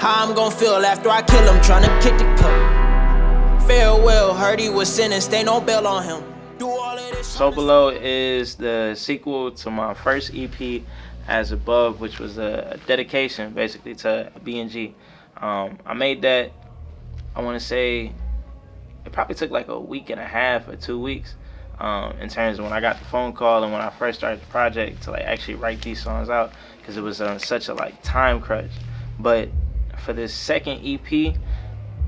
How I'm gon' feel after I kill him, tryna kick the cup. Farewell, heard he was sentenced, ain't no bail on him. Do all of this. So Below is the sequel to my first EP, As Above, which was a dedication basically to B&G. I made that, I want to say, it probably took like a week and a half or 2 weeks in terms of when I got the phone call and when I first started the project to like actually write these songs out, because it was on such a like time crunch. But for this second EP,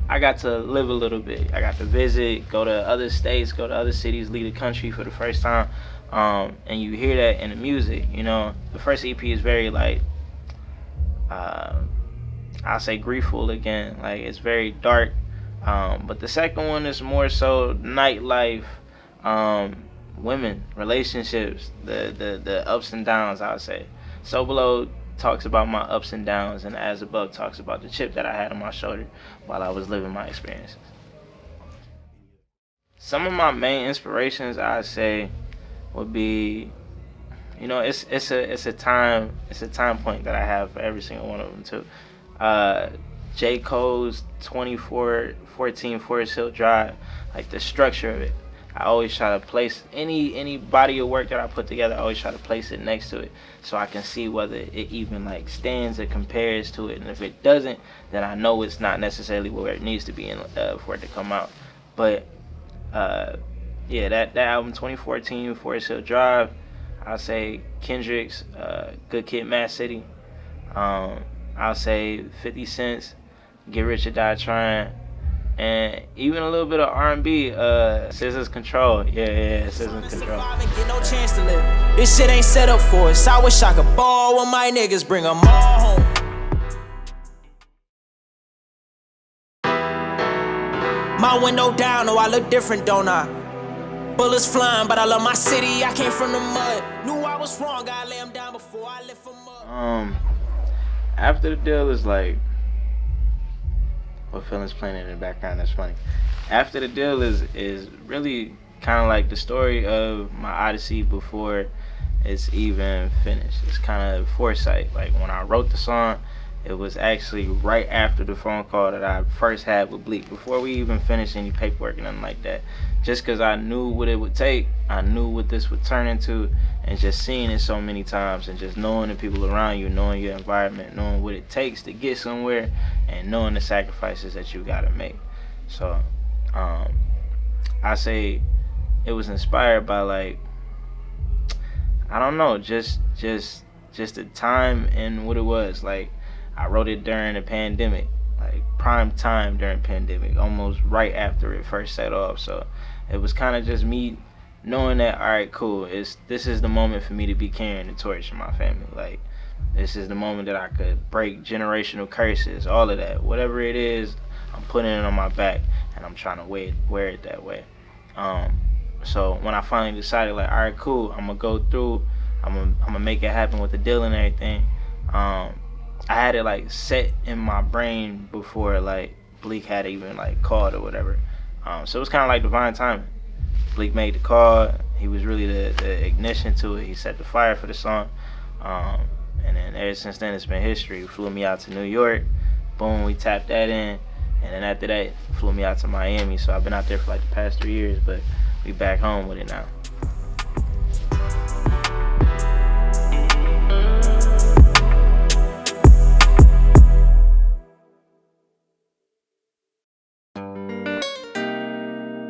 I got to live a little bit. I got to visit, go to other states, go to other cities, leave the country for the first time. And you hear that in the music, you know. The first EP is very like, I'll say griefful again. Like, it's very dark. But the second one is more so nightlife, women, relationships, the ups and downs, I would say. So Below talks about my ups and downs, and As Above talks about the chip that I had on my shoulder while I was living my experiences. Some of my main inspirations, I'd say, would be, you know, it's a time point that I have for every single one of them too. J. Cole's 2014 Forest Hill Drive, like the structure of it, I always try to place any body of work that I put together. I always try to place it next to it so I can see whether it even like stands or compares to it. And if it doesn't, then I know it's not necessarily where it needs to be for it to come out. But yeah, that album 2014 Forest Hill Drive, I'll say Kendrick's Good Kid, Mad City. I'll say 50 Cent's Get Rich or Die Trying. And even a little bit of R&B, Scissors Control. Yeah, Scissors Control. Get no chance to live. This shit ain't set up for us. I wish I could ball with my niggas, bring them all home. My window down, oh, I look different, don't I? Bullets flying, but I love my city. I came from the mud. Knew I was wrong, I lay them down before I lift them up. After the Deal is like, what feelings playing in the background, that's funny. After the Deal is really kind of like the story of my odyssey before it's even finished. It's kind of foresight. Like when I wrote the song, it was actually right after the phone call that I first had with Bleak, before we even finished any paperwork and nothing like that. Just because I knew what it would take, I knew what this would turn into, and just seeing it so many times and just knowing the people around you, knowing your environment, knowing what it takes to get somewhere, and knowing the sacrifices that you gotta make. So I say it was inspired by, like, I don't know, just the time and what it was. Like, I wrote it during the pandemic, like prime time during pandemic, almost right after it first set off. So it was kind of just me knowing that, all right, cool, this is the moment for me to be carrying the torch in my family. Like, this is the moment that I could break generational curses, all of that. Whatever it is, I'm putting it on my back, and I'm trying to wear it that way. So when I finally decided, like, all right, cool, I'm gonna go through, I'm gonna make it happen with the deal and everything. I had it like set in my brain before like Bleak had even like called or whatever. So it was kind of like divine timing. Bleak made the call. He was really the ignition to it. He set the fire for the song. And then ever since then, it's been history. He flew me out to New York. Boom, we tapped that in. And then after that, flew me out to Miami. So I've been out there for like the past 3 years, but we back home with it now.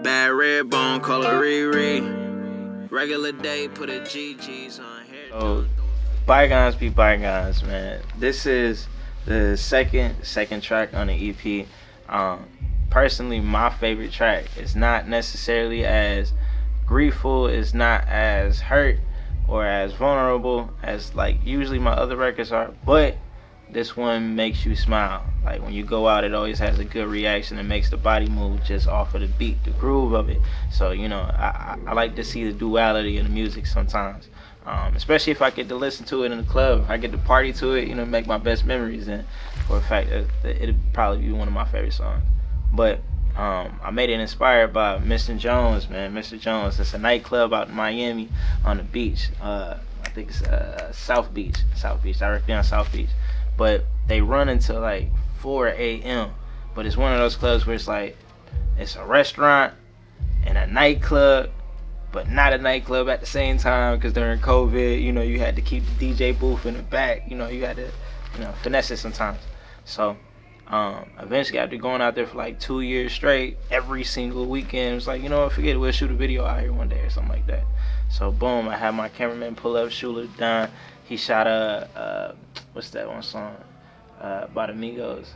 Bad red bone, call her Riri. Regular day, put a GG's on here. So, Bygones Be Bygones, man. This is the second track on the EP. Personally, my favorite track. It's not necessarily as griefful, it's not as hurt or as vulnerable as like usually my other records are, but this one makes you smile. Like when you go out, it always has a good reaction and makes the body move just off of the beat, the groove of it. So, you know, I like to see the duality in the music sometimes, especially if I get to listen to it in the club. If I get to party to it, you know, make my best memories. And for a fact, it'll probably be one of my favorite songs. But I made it inspired by Mr. Jones, man. Mr. Jones, it's a nightclub out in Miami on the beach. I think it's South Beach, directly on South Beach. But they run into like 4 a.m. But it's one of those clubs where it's like, it's a restaurant and a nightclub, but not a nightclub at the same time, because during COVID, you know, you had to keep the DJ booth in the back. You know, you had to, you know, finesse it sometimes. So eventually after going out there for like 2 years straight, every single weekend, it was like, you know what, forget it, we'll shoot a video out here one day or something like that. So boom, I had my cameraman pull up, Shula Don. He shot what's that one song by the Migos?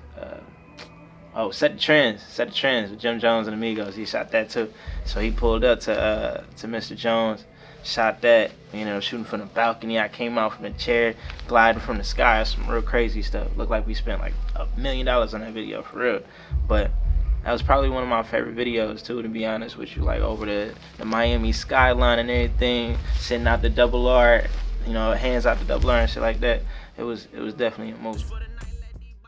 Set the Trends with Jim Jones and Amigos. He shot that too. So he pulled up to Mr. Jones, shot that, you know, shooting from the balcony. I came out from the chair, gliding from the sky. Some real crazy stuff. Looked like we spent like $1 million on that video, for real. But that was probably one of my favorite videos too, to be honest with you. Like over the Miami skyline and everything, sitting out the double R, you know, hands out the double R and shit like that. It was definitely a movie.